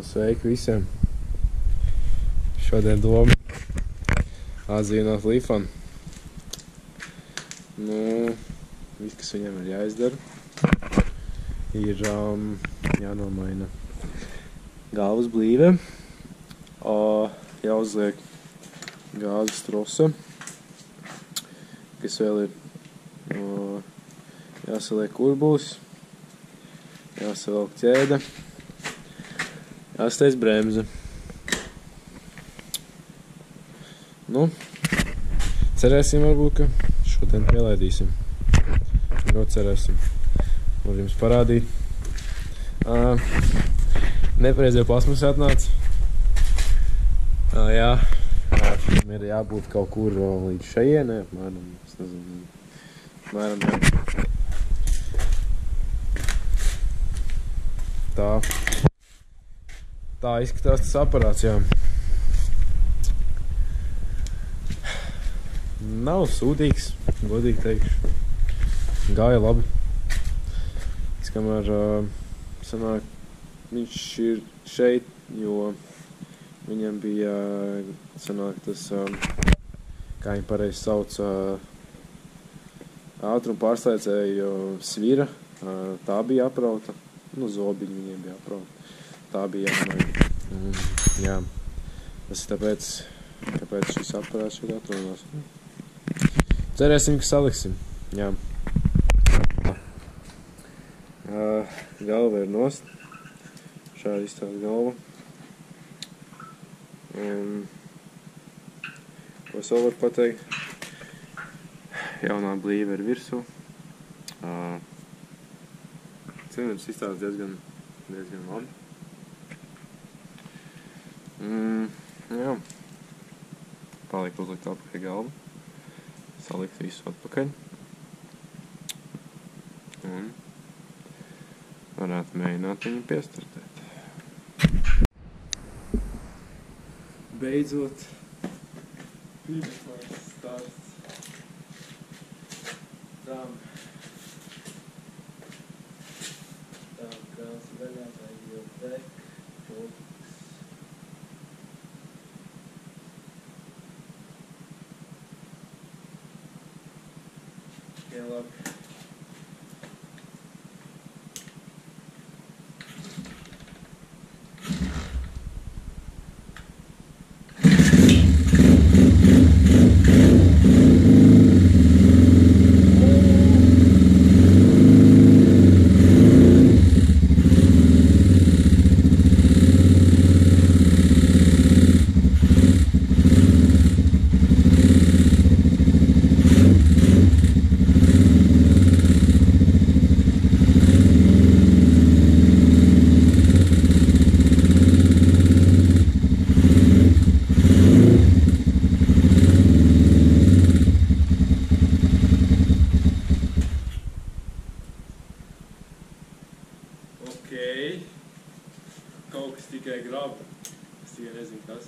Sveiki visiem! Šodien doma atzīmēt Līfam. Viss, kas viņam ir jāizdara, ir jānomaina galvas blīve, jāuzliek gāzes trose, kas vēl ir jāsaliek kurbulis, jāsavelk ķēde, jāsteidz bremze. Cerēsim varbūt, ka šodien pielaidīsim. Cerēsim. Var jums parādīt. Nepareizie plasmas atnāca. Šim ir jābūt kaut kur līdz šajienē, apmēram, es nezinu, Tā izskatās tas aparāts, jā. Nav sūdīgs, godīgi teikšu. Gāja labi. Kamēr sanāk, viņš ir šeit, jo viņam bija, sanāk, tas, kā viņi pareizi sauc, ātruma pārslēdzēju svira, tā bija aprauta, zobiņi viņiem bija aprauta, tā bija jāmaina. Jā, tas ir tāpēc šis aparāts šeit atrodās. Cerēsim, ka saliksim, jā. Galva ir nost, šādi izstāst galva. Ko es vēl varu pateikt? Jaunā blīve ir virsū. Cienības izstāst diezgan labi. Jā. Palika uzlikt atpakaļ galvu. Salikt visu atpakaļ. Un varētu mēģināt viņu piestartēt. Beidzot, pirmais starts. Tam kāds daļā tā jau dek, politikas. Jā, labi. Kaut kas tikai grab, es tikai nezinu kas.